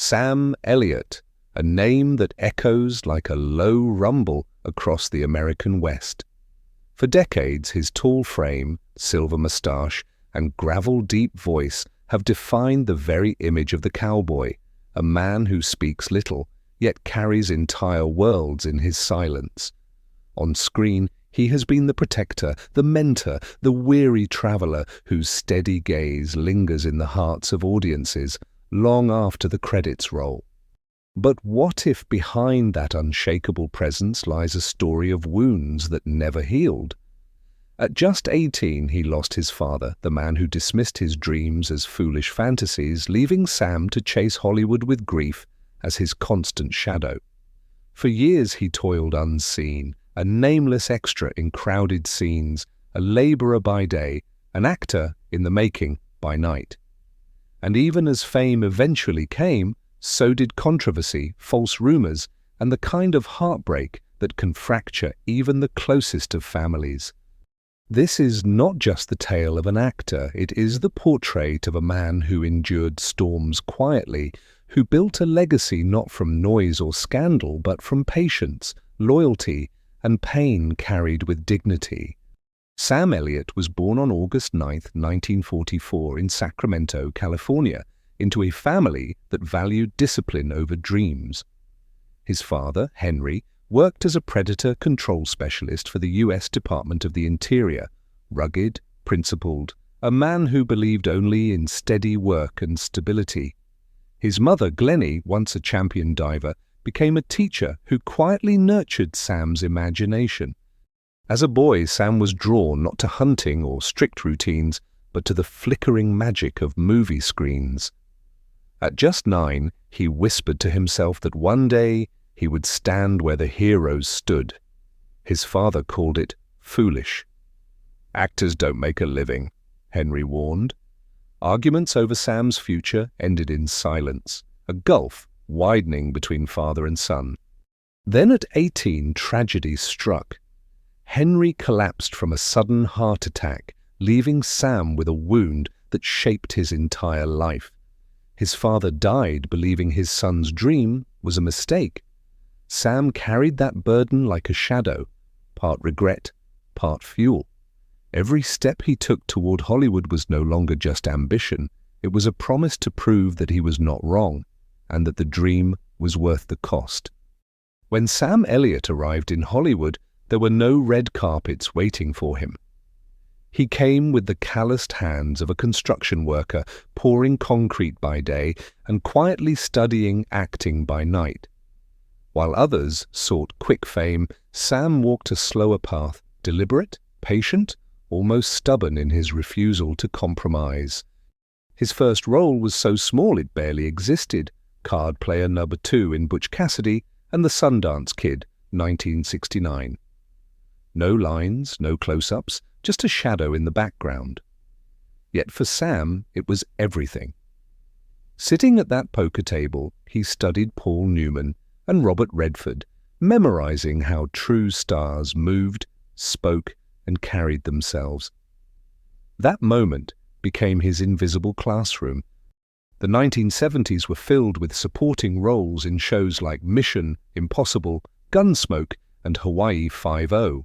Sam Elliott, a name that echoes like a low rumble across the American West. For decades, his tall frame, silver mustache, and gravel-deep voice have defined the very image of the cowboy, a man who speaks little, yet carries entire worlds in his silence. On screen, he has been the protector, the mentor, the weary traveler whose steady gaze lingers in the hearts of audiences long after the credits roll. But what if behind that unshakable presence lies a story of wounds that never healed? At just 18, he lost his father, the man who dismissed his dreams as foolish fantasies, leaving Sam to chase Hollywood with grief as his constant shadow. For years he toiled unseen, a nameless extra in crowded scenes, a laborer by day, an actor in the making by night. And even as fame eventually came, so did controversy, false rumors, and the kind of heartbreak that can fracture even the closest of families. This is not just the tale of an actor, it is the portrait of a man who endured storms quietly, who built a legacy not from noise or scandal, but from patience, loyalty, and pain carried with dignity. Sam Elliott was born on August 9, 1944, in Sacramento, California, into a family that valued discipline over dreams. His father, Henry, worked as a predator control specialist for the U.S. Department of the Interior, rugged, principled, a man who believed only in steady work and stability. His mother, Glennie, once a champion diver, became a teacher who quietly nurtured Sam's imagination. As a boy, Sam was drawn not to hunting or strict routines, but to the flickering magic of movie screens. At just 9, he whispered to himself that one day he would stand where the heroes stood. His father called it foolish. "Actors don't make a living," Henry warned. Arguments over Sam's future ended in silence, a gulf widening between father and son. Then at 18, tragedy struck. Henry collapsed from a sudden heart attack, leaving Sam with a wound that shaped his entire life. His father died believing his son's dream was a mistake. Sam carried that burden like a shadow, part regret, part fuel. Every step he took toward Hollywood was no longer just ambition. It was a promise to prove that he was not wrong, and that the dream was worth the cost. When Sam Elliott arrived in Hollywood, there were no red carpets waiting for him. He came with the calloused hands of a construction worker, pouring concrete by day and quietly studying acting by night. While others sought quick fame, Sam walked a slower path, deliberate, patient, almost stubborn in his refusal to compromise. His first role was so small it barely existed, card player number 2 in Butch Cassidy and the Sundance Kid, 1969. No lines, no close-ups, just a shadow in the background. Yet for Sam, it was everything. Sitting at that poker table, he studied Paul Newman and Robert Redford, memorizing how true stars moved, spoke, and carried themselves. That moment became his invisible classroom. The 1970s were filled with supporting roles in shows like Mission, Impossible, Gunsmoke, and Hawaii Five-0.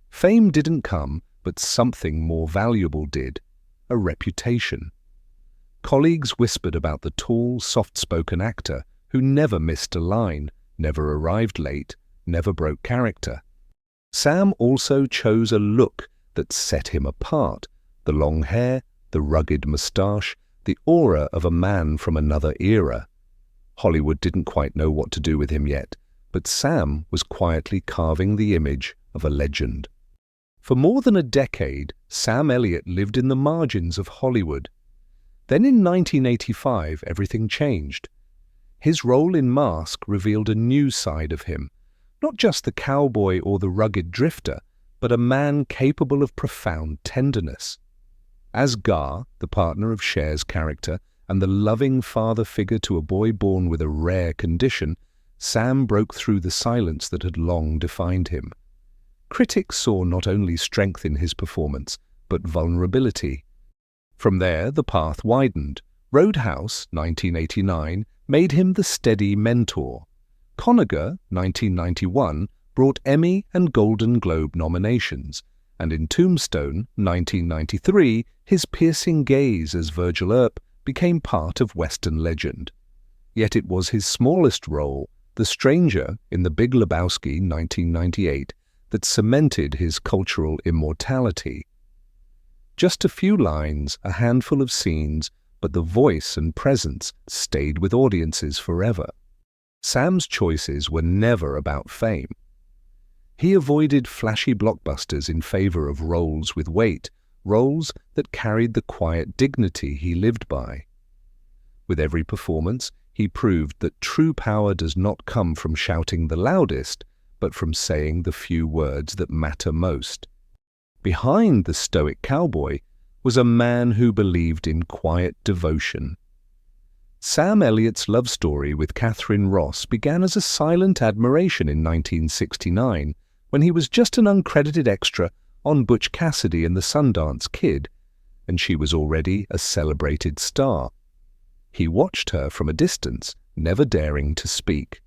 Fame didn't come, but something more valuable did, a reputation. Colleagues whispered about the tall, soft-spoken actor who never missed a line, never arrived late, never broke character. Sam also chose a look that set him apart, the long hair, the rugged mustache, the aura of a man from another era. Hollywood didn't quite know what to do with him yet, but Sam was quietly carving the image of a legend. For more than a decade, Sam Elliott lived in the margins of Hollywood. Then in 1985, everything changed. His role in Mask revealed a new side of him, not just the cowboy or the rugged drifter, but a man capable of profound tenderness. As Gar, the partner of Cher's character, and the loving father figure to a boy born with a rare condition, Sam broke through the silence that had long defined him. Critics saw not only strength in his performance, but vulnerability. From there, the path widened. Roadhouse, 1989, made him the steady mentor. Conager, 1991, brought Emmy and Golden Globe nominations, and in Tombstone, 1993, his piercing gaze as Virgil Earp became part of Western legend. Yet it was his smallest role, the stranger in The Big Lebowski, 1998, that cemented his cultural immortality. Just a few lines, a handful of scenes, but the voice and presence stayed with audiences forever. Sam's choices were never about fame. He avoided flashy blockbusters in favor of roles with weight, roles that carried the quiet dignity he lived by. With every performance, he proved that true power does not come from shouting the loudest, but from saying the few words that matter most. Behind the stoic cowboy was a man who believed in quiet devotion. Sam Elliott's love story with Katharine Ross began as a silent admiration in 1969, when he was just an uncredited extra on Butch Cassidy and the Sundance Kid, and she was already a celebrated star. He watched her from a distance, never daring to speak.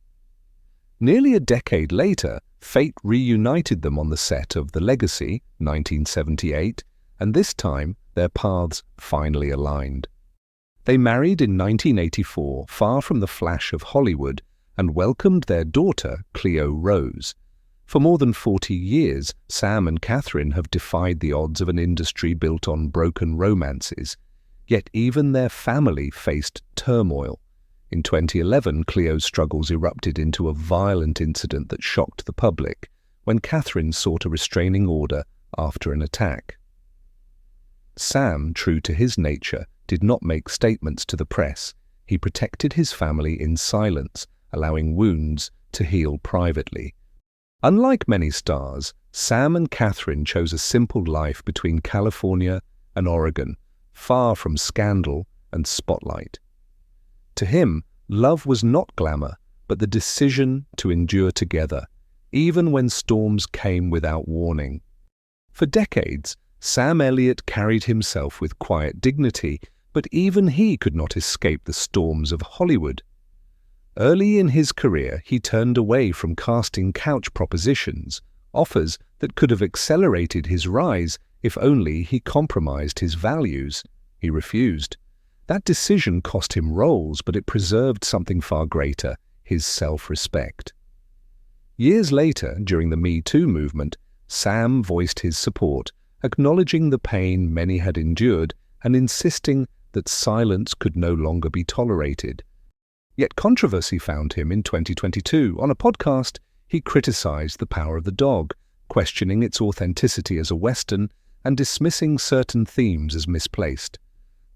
Nearly a decade later, fate reunited them on the set of The Legacy, 1978, and this time their paths finally aligned. They married in 1984, far from the flash of Hollywood, and welcomed their daughter, Cleo Rose. For more than 40 years, Sam and Katharine have defied the odds of an industry built on broken romances. Yet even their family faced turmoil. In 2011, Cleo's struggles erupted into a violent incident that shocked the public, when Katharine sought a restraining order after an attack. Sam, true to his nature, did not make statements to the press. He protected his family in silence, allowing wounds to heal privately. Unlike many stars, Sam and Katharine chose a simple life between California and Oregon, far from scandal and spotlight. To him, love was not glamour, but the decision to endure together, even when storms came without warning. For decades, Sam Elliott carried himself with quiet dignity, but even he could not escape the storms of Hollywood. Early in his career, he turned away from casting couch propositions, offers that could have accelerated his rise if only he compromised his values. He refused. That decision cost him roles, but it preserved something far greater, his self-respect. Years later, during the Me Too movement, Sam voiced his support, acknowledging the pain many had endured and insisting that silence could no longer be tolerated. Yet controversy found him in 2022. On a podcast, he criticized The Power of the Dog, questioning its authenticity as a Western and dismissing certain themes as misplaced.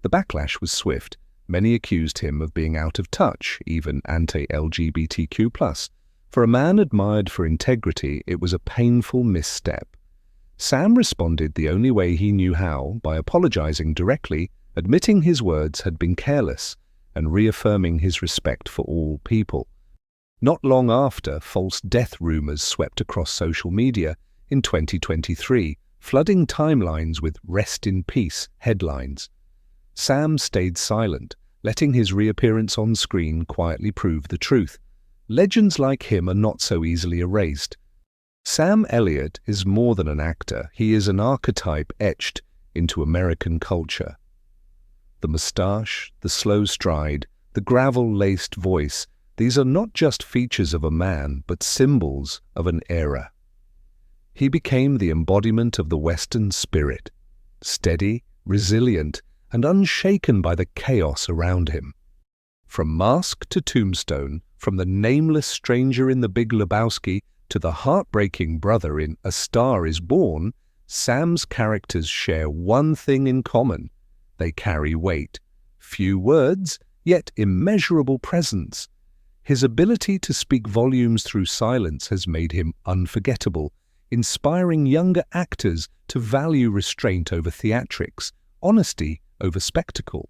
The backlash was swift. Many accused him of being out of touch, even anti-LGBTQ+. For a man admired for integrity, it was a painful misstep. Sam responded the only way he knew how, by apologizing directly, admitting his words had been careless, and reaffirming his respect for all people. Not long after, false death rumors swept across social media in 2023, flooding timelines with "Rest in Peace" headlines. Sam stayed silent, letting his reappearance on screen quietly prove the truth. Legends like him are not so easily erased. Sam Elliott is more than an actor. He is an archetype etched into American culture. The mustache, the slow stride, the gravel-laced voice, these are not just features of a man, but symbols of an era. He became the embodiment of the Western spirit, steady, resilient, and unshaken by the chaos around him. From Mask to Tombstone, from the nameless stranger in The Big Lebowski to the heartbreaking brother in A Star is Born, Sam's characters share one thing in common. They carry weight. Few words, yet immeasurable presence. His ability to speak volumes through silence has made him unforgettable, inspiring younger actors to value restraint over theatrics, honesty over spectacle.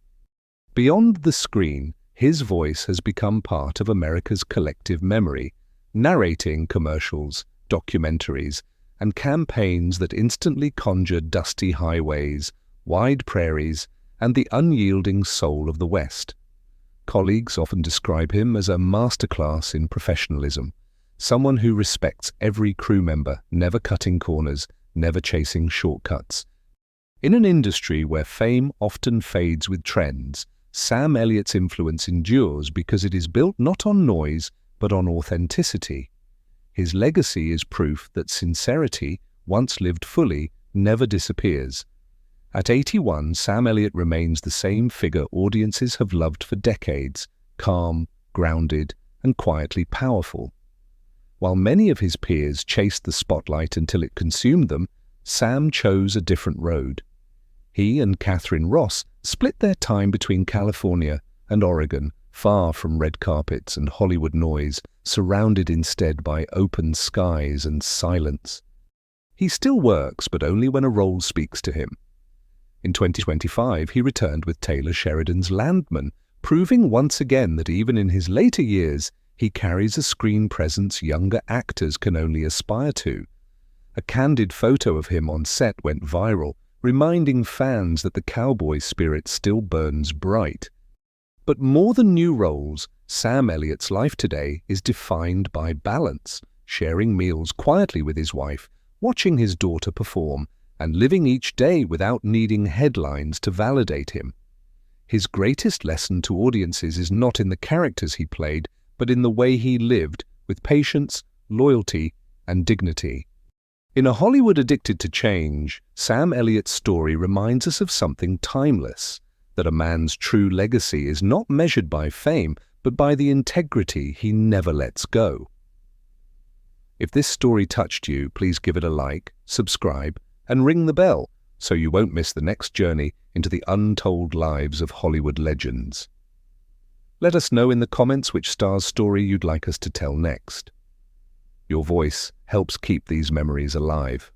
Beyond the screen, his voice has become part of America's collective memory, narrating commercials, documentaries, and campaigns that instantly conjure dusty highways, wide prairies, and the unyielding soul of the West. Colleagues often describe him as a masterclass in professionalism, someone who respects every crew member, never cutting corners, never chasing shortcuts. In an industry where fame often fades with trends, Sam Elliott's influence endures because it is built not on noise, but on authenticity. His legacy is proof that sincerity, once lived fully, never disappears. At 81, Sam Elliott remains the same figure audiences have loved for decades, calm, grounded, and quietly powerful. While many of his peers chased the spotlight until it consumed them, Sam chose a different road. He and Katharine Ross split their time between California and Oregon, far from red carpets and Hollywood noise, surrounded instead by open skies and silence. He still works, but only when a role speaks to him. In 2025, he returned with Taylor Sheridan's Landman, proving once again that even in his later years, he carries a screen presence younger actors can only aspire to. A candid photo of him on set went viral, reminding fans that the cowboy spirit still burns bright. But more than new roles, Sam Elliott's life today is defined by balance, sharing meals quietly with his wife, watching his daughter perform, and living each day without needing headlines to validate him. His greatest lesson to audiences is not in the characters he played, but in the way he lived, with patience, loyalty, and dignity. In a Hollywood addicted to change, Sam Elliott's story reminds us of something timeless, that a man's true legacy is not measured by fame, but by the integrity he never lets go. If this story touched you, please give it a like, subscribe, and ring the bell so you won't miss the next journey into the untold lives of Hollywood legends. Let us know in the comments which star's story you'd like us to tell next. Your voice helps keep these memories alive.